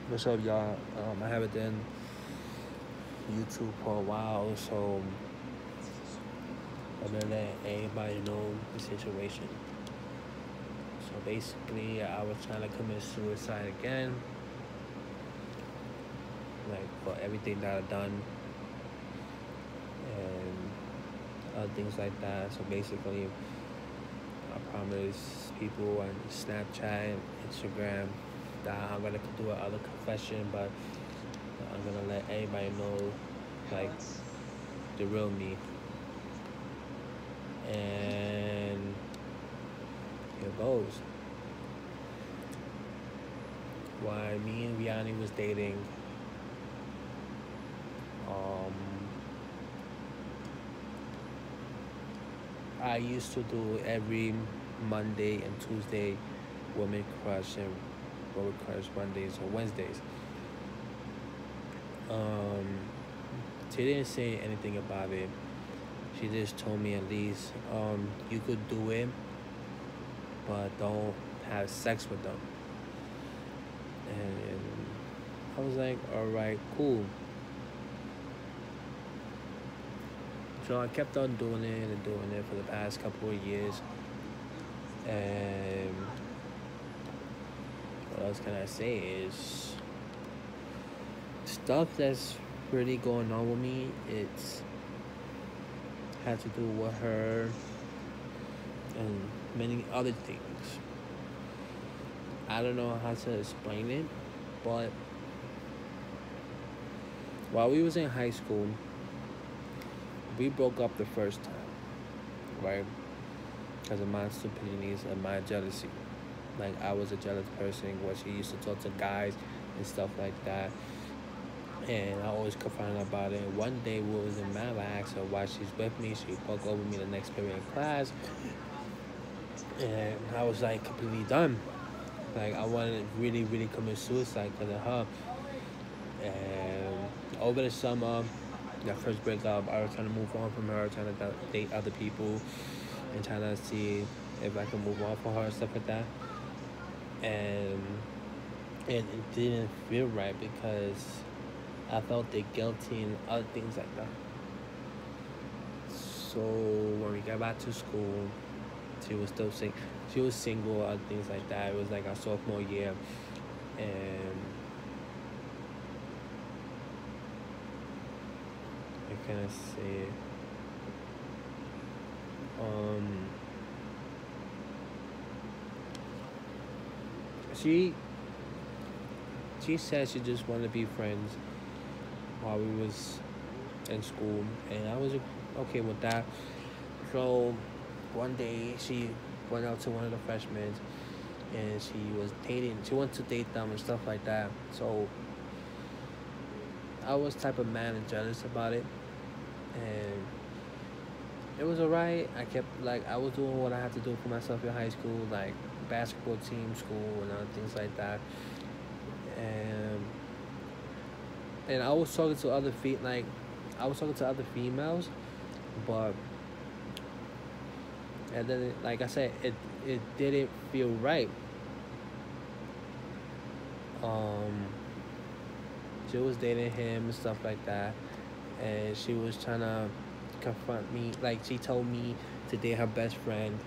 What's up, y'all? I haven't done YouTube for a while, so I'm gonna let everybody know the situation. So basically, I was trying to commit suicide again, like for everything that I've done and other things like that. So basically, I promised people on Snapchat, Instagram that I'm gonna do another confession, but I'm gonna let everybody know, like, the real me. And here goes. Why me and Rihanna was dating, um, I used to do every Monday and Tuesday women crush and women crush Mondays or Wednesdays. Um, she didn't say anything about it. She just told me at least you could do it, but don't have sex with them. And I was like, all right, cool. So I kept on doing it and doing it for the past couple of years. And what else can I say is stuff that's really going on with me. It's had to do with her and many other things. I don't know how to explain it, but while we was in high school, we broke up the first time, right? Because of my stupidities and my jealousy. Like I was a jealous person where she used to talk to guys and stuff like that. And I always complained about it. One day we was in math, I asked her why she's with me. She spoke over me the next period in class. And I was like completely done. Like I wanted to really, really commit suicide because of her. And over the summer, that first breakup, I was trying to move on from her, trying to date other people, and trying to see if I can move on from her and stuff like that. And it didn't feel right because I felt the guilty and other things like that. So when we got back to school, she was still she was single, other things like that. It was like our sophomore year, and I kind of say, um, she she said she just wanted to be friends while we was in school, and I was okay with that. So one day she went out to one of the freshmen, and she was dating. She wanted to date them and stuff like that. So I was type of mad and jealous about it, and it was alright. I kept like I was doing what I had to do for myself in high school, like basketball team, school, and other things like that. And I was talking to other I was talking to other females, but and then like I said, it didn't feel right. Um, she was dating him and stuff like that, and she was trying to confront me. Like she told me to date her best friend,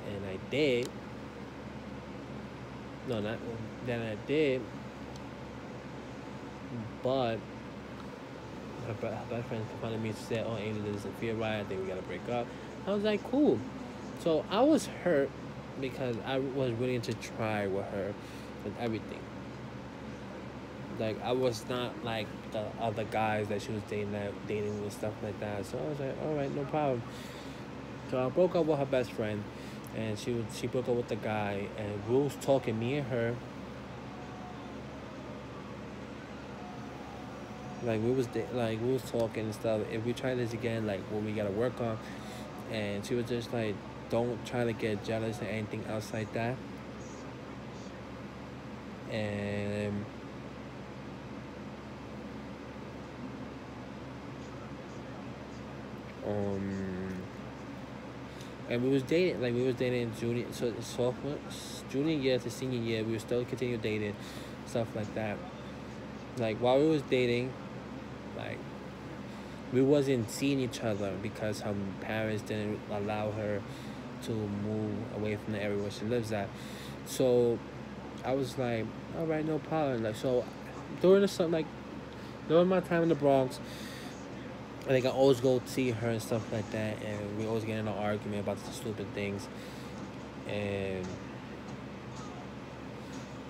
and I did. No, not then I did, but her best friend confronted me and said, "Oh, Angel, this doesn't feel right. I think we gotta break up." I was like, "Cool." So I was hurt because I was willing to try with her with everything. Like I was not like the other guys that she was dating and stuff like that. So I was like, all right, no problem. So I broke up with her best friend, and she broke up with the guy, and we was talking, me and her, like we was talking and stuff. If we try this again, like what we gotta work on, and she was just like, don't try to get jealous or anything else like that. And um And we was dating, like we was dating junior, so sophomore, junior year to senior year. We were still continue dating, stuff like that. Like while we was dating, like we wasn't seeing each other because her parents didn't allow her to move away from the area where she lives at. So I was like, all right, no problem. Like so, during the summer, like during my time in the Bronx, I think I always go see her and stuff like that, and we always get in an argument about the stupid things, and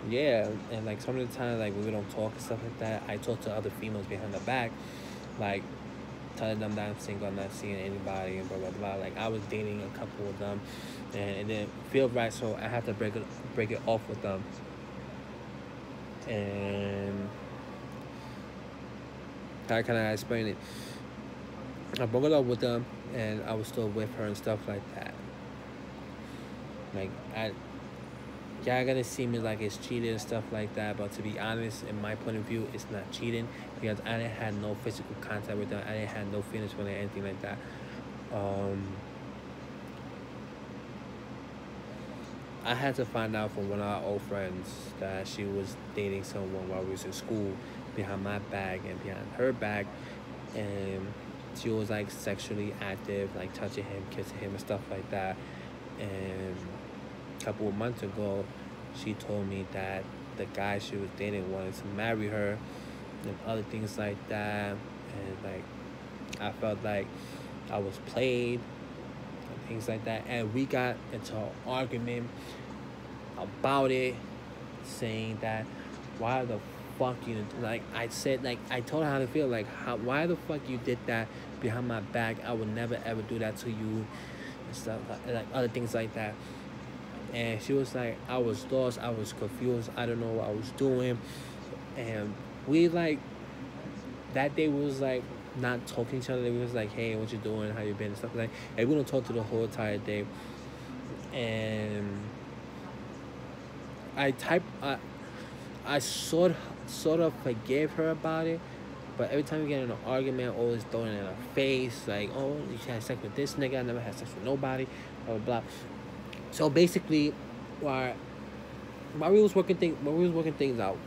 yeah, and like some of the time, like when we don't talk and stuff like that, I talk to other females behind the back, like telling them that I'm single, I'm not seeing anybody, and blah blah blah. Like I was dating a couple of them, and it didn't feel right, so I had to break it off with them, and how can I explain it? I broke it up with them, and I was still with her and stuff like that. Like I, yeah, I gotta see me like it's cheating and stuff like that. But to be honest, in my point of view, it's not cheating because I didn't had no physical contact with them. I didn't have no feelings for them, anything like that. Um, I had to find out from one of our old friends that she was dating someone while we was in school behind my back and behind her back, and she was like sexually active, like touching him, kissing him, and stuff like that. And a couple of months ago, she told me that the guy she was dating wanted to marry her and other things like that. And like, I felt like I was played and things like that. And we got into an argument about it, saying that why the fuck you, like I said, like I told her how to feel, like how, why the fuck you did that behind my back. I would never ever do that to you and stuff like other things like that. And she was like, I was lost, I was confused, I don't know what I was doing. And we like that day we was like not talking to each other. We was like, hey, what you doing, how you been, and stuff like that. And we don't talk to the whole entire day. And I type I sort of forgave her about it, but every time we get in an argument, always throwing it in her face, like, oh, you had sex with this nigga, I never had sex with nobody, blah blah blah. So basically, while while we was working things out,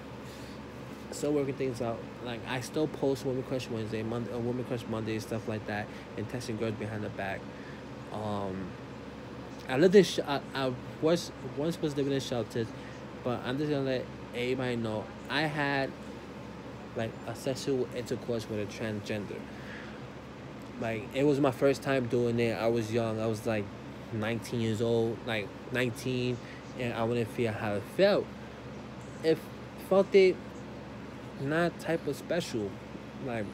still working things out. Like I still post Women Crush Wednesday, Monday, Women Crush Monday, stuff like that, and texting girls behind the back. Um, I lived in I was once was living in shelters, but I'm just gonna let everybody know I had like a sexual intercourse with a transgender. Like it was my first time doing it. I was young. I was like 19 years old, like 19, and I wouldn't feel how it felt. It felt it not type of special, like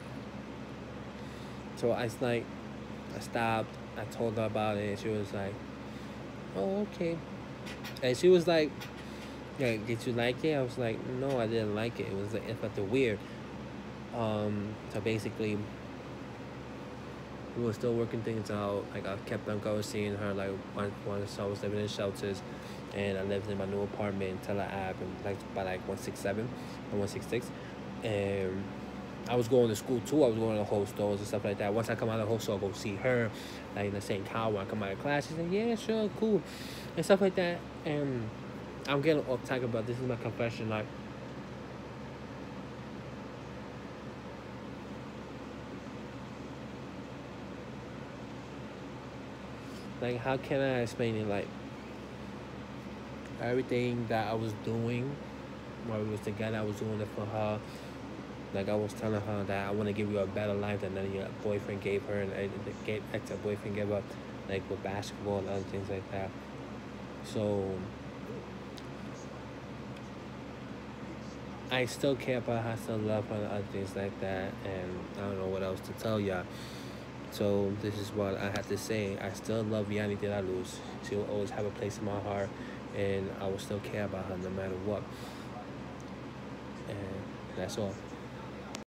so. I stopped. I told her about it, and she was like, "Oh, okay." And she was like, "Yeah, did you like it?" I was like, "No, I didn't like it. It was like it felt weird." So basically, we were still working things out. Like I kept on going seeing her. Like once I was living in shelters, and I lived in my new apartment in Tel Aviv, and like by like 167 and 166, and I was going to school too. I was going to hostels and stuff like that. Once I come out of the hostel, I go see her, like in the same car when I come out of class. She's like, yeah, sure, cool, and stuff like that. And I'm getting off topic about this is my confession. Like how can I explain it? Like everything that I was doing while we was together, I was doing it for her. Like I was telling her that I want to give you a better life than any boyfriend gave her, and the ex-boyfriend gave her, like with basketball and other things like that. So I still care about her, I still love her, and other things like that. And I don't know what else to tell y'all. So this is what I have to say. I still love Yanni De La Luz. She will always have a place in my heart, and I will still care about her no matter what. And that's all.